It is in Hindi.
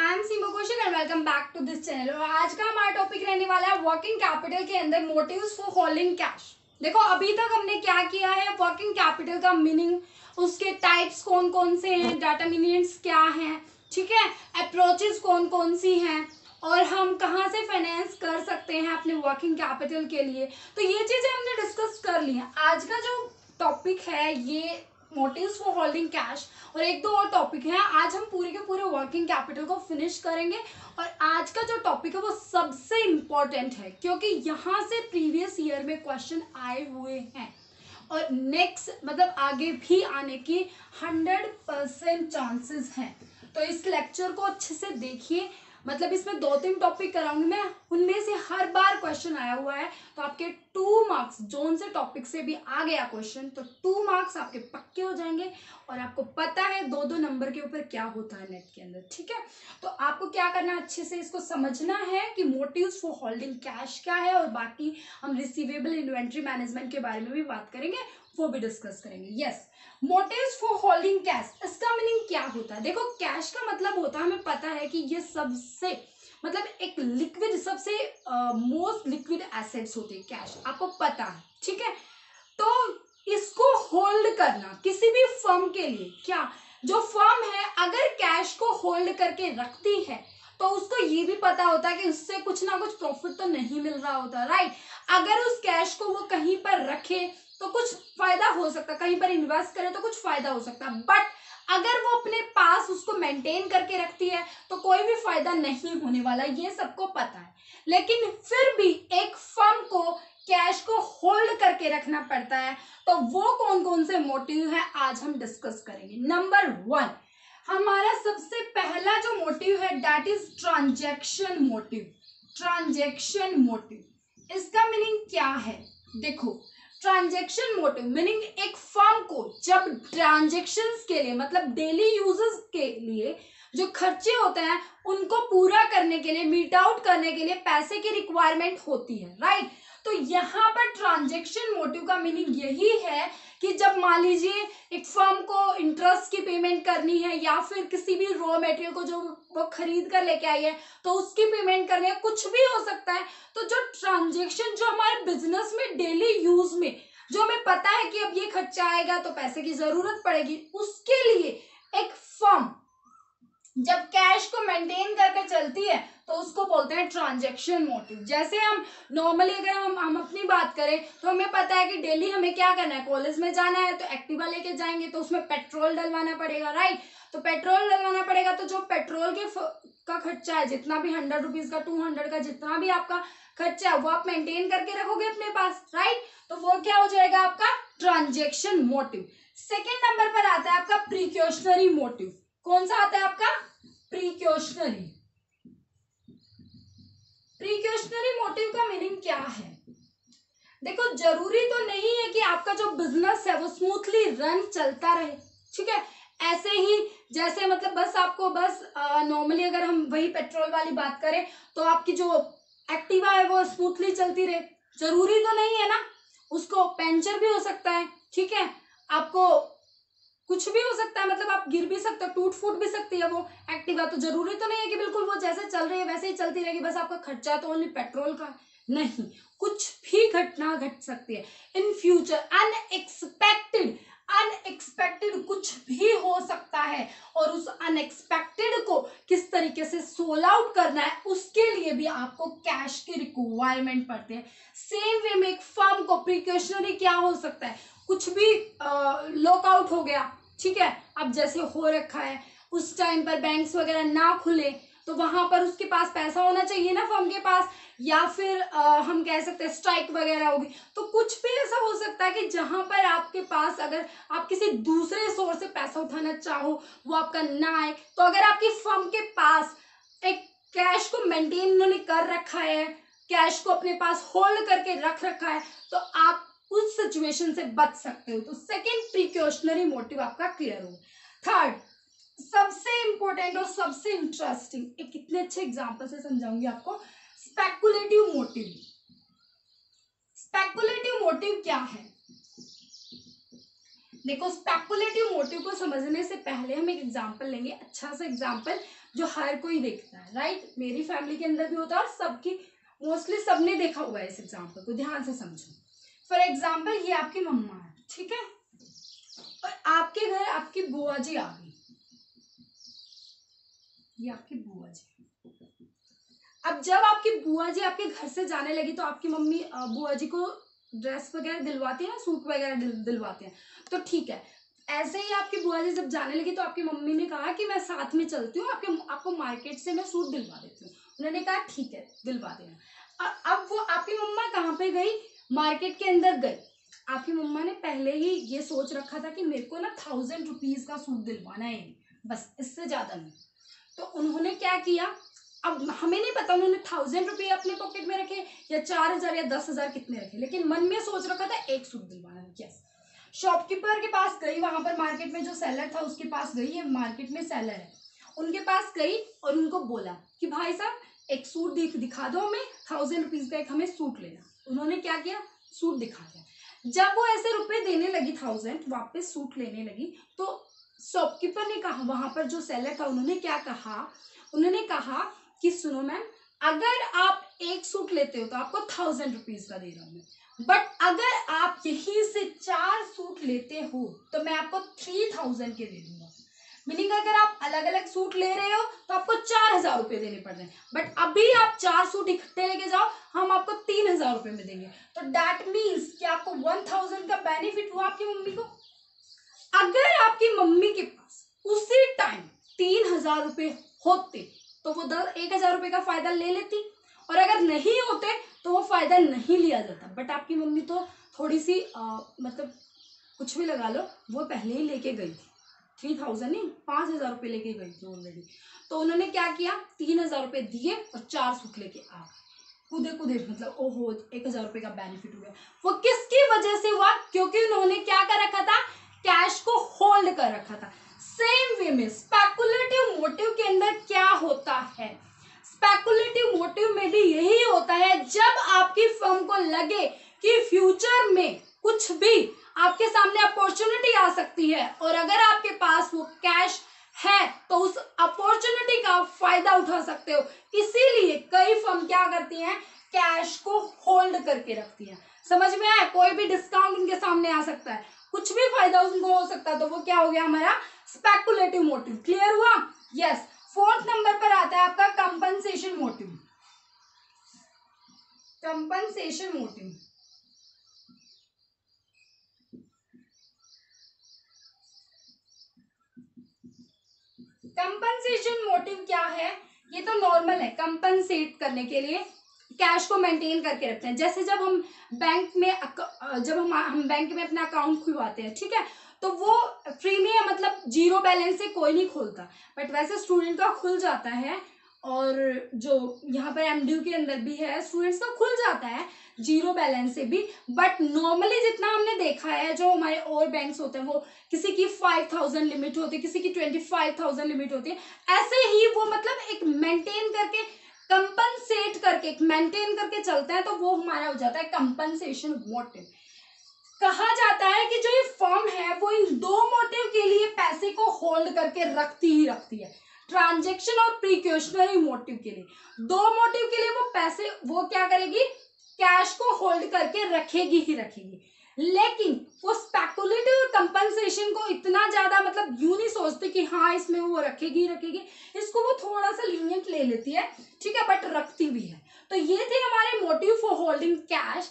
I am Seema Kaushik and welcome back to this channel. और आज का हमारा टॉपिक रहने वाला है वर्किंग कैपिटल के अंदर मोटिव्स फॉर होल्डिंग कैश। देखो अभी तक हमने क्या किया है, वर्किंग कैपिटल का मीनिंग, उसके टाइप्स कौन कौन से हैं, डिटरमिनेंट्स क्या हैं, ठीक है, अप्रोचेस कौन कौन सी हैं और हम कहाँ से फाइनेंस कर सकते हैं अपने वर्किंग कैपिटल के लिए। तो ये चीजें हमने डिस्कस कर ली हैं। आज का जो टॉपिक है ये मोटिव्स फॉर होल्डिंग कैश और एक दो और टॉपिक हैं। आज हम पूरे के पूरे वर्किंग कैपिटल को फिनिश करेंगे और आज का जो टॉपिक है वो सबसे इम्पोर्टेंट है क्योंकि यहाँ से प्रीवियस ईयर में क्वेश्चन आए हुए हैं और नेक्स्ट मतलब आगे भी आने की 100% चांसेस हैं। तो इस लेक्चर को अच्छे से देखिए, मतलब इसमें 2-3 टॉपिक कराऊंगी मैं, उनमें से हर बार क्वेश्चन आया हुआ है तो आपके 2 मार्क्स, जोन से टॉपिक से भी आ गया क्वेश्चन तो 2 मार्क्स आपके पक्के हो जाएंगे। और आपको पता है 2-2 नंबर के ऊपर क्या होता है नेट के अंदर, ठीक है। तो आपको क्या करना है, अच्छे से इसको समझना है कि मोटिव्स फॉर होल्डिंग कैश क्या है और बाकी हम रिसीवेबल इन्वेंट्री मैनेजमेंट के बारे में भी बात करेंगे, वो भी डिस्कस करेंगे। Yes, motives for holding cash, इसका मीनिंग क्या होता है। देखो कैश का मतलब होता है, हमें पता है कि ये सबसे मतलब एक लिक्विड, सबसे मोस्ट लिक्विड एसेट्स होते हैं कैश, आपको पता है, ठीक है। तो इसको होल्ड करना किसी भी फर्म के लिए, क्या जो फर्म है अगर कैश को होल्ड करके रखती है तो उसको ये भी पता होता है कि उससे कुछ ना कुछ प्रॉफिट तो नहीं मिल रहा होता, राइट। अगर उस कैश को वो कहीं पर रखे तो कुछ फायदा हो सकता है, कहीं पर इन्वेस्ट करे तो कुछ फायदा हो सकता है, बट अगर वो अपने पास उसको मेंटेन करके रखती है तो कोई भी फायदा नहीं होने वाला, ये सबको पता है। लेकिन फिर भी एक फर्म को कैश को होल्ड करके रखना पड़ता है, तो वो कौन कौन से मोटिव है आज हम डिस्कस करेंगे। नंबर 1 हमारा सबसे पहला जो मोटिव है that is transaction motive. Transaction motive, इसका मीनिंग क्या है, देखो ट्रांजैक्शन मोटिव मीनिंग एक फर्म को जब ट्रांजैक्शंस के लिए मतलब डेली यूजेस के लिए जो खर्चे होते हैं उनको पूरा करने के लिए, मीट आउट करने के लिए पैसे की रिक्वायरमेंट होती है, राइट। तो यहाँ पर ट्रांजैक्शन मोटिव का मीनिंग यही है कि जब मान लीजिए एक फर्म को इंटरेस्ट की पेमेंट करनी है या फिर किसी भी रॉ मटेरियल को जो वो खरीद कर लेके आई है तो उसकी पेमेंट करनी है, कुछ भी हो सकता है। तो जो ट्रांजैक्शन जो हमारे बिजनेस में डेली यूज में जो हमें पता है कि अब ये खर्चा आएगा तो पैसे की जरूरत पड़ेगी, उसके लिए एक फर्म जब कैश को मेंटेन करके चलती है तो उसको बोलते हैं ट्रांजैक्शन मोटिव। जैसे हम नॉर्मली अगर हम अपनी बात करें तो हमें पता है कि डेली हमें क्या करना है, कॉलेज में जाना है तो एक्टिवा लेके जाएंगे तो उसमें पेट्रोल डलवाना पड़ेगा, राइट। तो पेट्रोल डलवाना पड़ेगा तो जो पेट्रोल के का खर्चा है, जितना भी 100 रुपीज का, 200 का, जितना भी आपका खर्चा है वो आप मेंटेन करके रखोगे अपने पास, राइट। तो वो क्या हो जाएगा आपका ट्रांजैक्शन मोटिव। सेकेंड नंबर पर आता है आपका प्रिकॉशनरी मोटिव। कौन सा आता है आपका, प्रिकॉशनरी। प्रिकॉशनरी मोटिव का मीनिंग क्या है, देखो जरूरी तो नहीं है कि आपका जो बिजनेस है वो स्मूथली रन चलता रहे, ठीक है। ऐसे ही जैसे मतलब बस आपको बस नॉर्मली अगर हम वही पेट्रोल वाली बात करें तो आपकी जो एक्टिवा है वो स्मूथली चलती रहे, जरूरी तो नहीं है ना, उसको पंचर भी हो सकता है, ठीक है, आपको कुछ भी हो सकता है, मतलब आप गिर भी सकते हो, टूट फूट भी सकती है वो एक्टिवा। तो जरूरी तो नहीं है कि बिल्कुल वो जैसे चल रही है वैसे ही चलती रहेगी, बस आपका खर्चा तो ओनली पेट्रोल का, नहीं, कुछ भी घटना घट सकती है इन फ्यूचर। अनएक्सपेक्टेड कुछ भी हो सकता है और उस अनएक्सपेक्टेड को किस तरीके से सोल्व आउट करना है उसके लिए भी आपको कैश की रिक्वायरमेंट पड़ती है। सेम वे में एक फर्म को प्रिकॉशनरी क्या हो सकता है, कुछ भी लॉकआउट हो गया, ठीक है, अब जैसे हो रखा है उस टाइम पर बैंक्स वगैरह ना खुले तो वहां पर उसके पास पैसा होना चाहिए ना फर्म के पास, या फिर हम कह सकते हैं स्ट्राइक वगैरह होगी, तो कुछ भी ऐसा हो सकता है कि जहां पर आपके पास अगर आप किसी दूसरे सोर्स से पैसा उठाना चाहो वो आपका ना आए, तो अगर आपकी फर्म के पास एक कैश को मेंटेन उन्होंने कर रखा है, कैश को अपने पास होल्ड करके रख रखा है, तो आप उस सिचुएशन से बच सकते हो। तो सेकेंड प्रिकॉशनरी मोटिव आपका क्लियर हो। थर्ड सबसे इंपॉर्टेंट और सबसे इंटरेस्टिंग, एक कितने अच्छे एग्जांपल से समझाऊंगी आपको, स्पेकुलेटिव मोटिव। स्पेकुलेटिव मोटिव क्या है, देखो स्पेकुलेटिव मोटिव को समझने से पहले हम एक एग्जांपल लेंगे, अच्छा सा एग्जांपल जो हर कोई देखता है, राइट। मेरी फैमिली के अंदर भी होता है और सबकी मोस्टली सबने देखा हुआ है इस एग्जाम्पल को, ध्यान से समझो। फॉर एग्जाम्पल ये आपकी मम्मा है, ठीक है, और आपके घर आपकी बुआ जी आ गई, ये आपकी बुआ जी। अब जब आपकी बुआ जी आपके घर से जाने लगी तो आपकी मम्मी बुआ जी को ड्रेस वगैरह दिलवाती है ना, सूट वगैरह दिलवाते हैं, तो ठीक है। ऐसे ही आपकी बुआ जी जब जाने लगी तो आपकी मम्मी ने कहा कि मैं साथ में चलती हूँ, आपको मार्केट से मैं सूट दिलवा देती हूँ। उन्होंने कहा ठीक है दिलवा देना। अब वो आपकी मम्मा कहाँ पे गई, मार्केट के अंदर गई। आपकी मम्मा ने पहले ही ये सोच रखा था कि मेरे को ना 1000 रुपीज का सूट दिलवाना है, बस, इससे ज्यादा नहीं। तो उन्होंने क्या किया, अब हमें नहीं पता उन्होंने 1000 रुपये अपने पॉकेट में रखे या 4000 या 10,000 कितने रखे, लेकिन मन में सोच रखा था एक सूट दिलवाना है। यस, शॉपकीपर के पास गई, वहां पर मार्केट में जो सेलर था उसके पास गई, ये मार्केट में सेलर है, उनके पास गई और उनको बोला कि भाई साहब एक सूट दिखा दो हमें, 1000 रुपीज का एक हमें सूट लेना। उन्होंने क्या किया, सूट दिखा दिया। जब वो ऐसे रुपए देने लगी 1000 वापस सूट लेने लगी, तो शॉपकीपर ने कहा, वहां पर जो सेलर था उन्होंने क्या कहा, उन्होंने कहा कि सुनो मैम, अगर आप एक सूट लेते हो तो आपको 1000 रुपीज का दे रहा हूं मैं, बट अगर आप यहीं से 4 सूट लेते हो तो मैं आपको 3000 के दे दूंगा। मीनिंग अगर आप अलग अलग सूट ले रहे हो तो आपको 4000 रुपये देने पड़ रहे हैं, बट अभी आप 4 सूट इकट्ठे लेके जाओ, हम आपको 3000 रुपये में देंगे। तो दैट मीन्स कि आपको 1000 का बेनिफिट हुआ आपकी मम्मी को। अगर आपकी मम्मी के पास उसी टाइम 3000 रुपये होते तो वो 1000 रुपये का फायदा ले लेती, और अगर नहीं होते तो वो फायदा नहीं लिया जाता। बट आपकी मम्मी तो थोड़ी सी मतलब कुछ भी लगा लो, वो पहले ही लेके गई थी, 3000 नहीं 5000 रुपये लेके गई थी ऑलरेडी। तो उन्होंने क्या किया, 3000 रुपये दिए और 4 सूट लेके आ गए, कूदे कूदे, मतलब ओहो 1000 रुपये का बेनिफिट हो गया। वो किसकी वजह से हुआ, क्योंकि उन्होंने क्या कर रखा था, कैश को होल्ड कर रखा था। सेम वे में स्पेकुलेटिव मोटिव के अंदर क्या होता है, स्पेकुलेटिव मोटिव में भी यही होता है, जब आपकी फर्म को लगे कि फ्यूचर में कुछ भी आपके सामने अपॉर्चुनिटी आ सकती है और अगर आपके पास वो कैश है तो उस अपॉर्चुनिटी का फायदा उठा सकते हो। इसीलिए कई फर्म क्या करती हैं, कैश को होल्ड करके रखती हैं। समझ में आया, कोई भी डिस्काउंट उनके सामने आ सकता है, कुछ भी फायदा उनको हो सकता है, तो वो क्या हो गया हमारा स्पेकुलेटिव मोटिव। क्लियर हुआ? यस। 4th नंबर पर आता है आपका compensation motive. Compensation motive, compensation motive क्या है, ये तो नॉर्मल है, कंपनसेट करने के लिए कैश को मेंटेन करके रखते हैं। जैसे जब हम बैंक में हम बैंक में अपना अकाउंट खुलवाते हैं, ठीक है, तो वो फ्री में है, मतलब जीरो बैलेंस से कोई नहीं खोलता, बट वैसे स्टूडेंट का खुल जाता है, और जो यहाँ पर एमडीयू के अंदर भी है, स्टूडेंट्स का खुल जाता है जीरो बैलेंस से भी। बट नॉर्मली जितना हमने देखा है, जो हमारे और बैंक्स होते हैं, वो किसी की 5000 लिमिट होती है, किसी की 25000 लिमिट होती है, ऐसे ही वो मतलब एक मेंटेन करके, कंपनसेट करके, मेंटेन करके चलता है, तो वो हमारा हो जाता है कंपनसेशन मोटिव। कहा जाता है कि जो ये फर्म है वो इन 2 मोटिव के लिए पैसे को होल्ड करके रखती ही रखती है, ट्रांजैक्शन और प्रिकॉशनरी मोटिव के लिए। 2 मोटिव के लिए वो पैसे, वो क्या करेगी, कैश को होल्ड करके रखेगी ही रखेगी, लेकिन वो स्पेकुलेटिव और कंपनसेशन को इतना ज्यादा मतलब यूं नहीं सोचती कि हाँ इसमें वो रखेगी रखेगी, इसको वो थोड़ा सा लीनियंट ले लेती है, ठीक है, बट रखती भी है। तो ये थे हमारे मोटिव फॉर होल्डिंग कैश।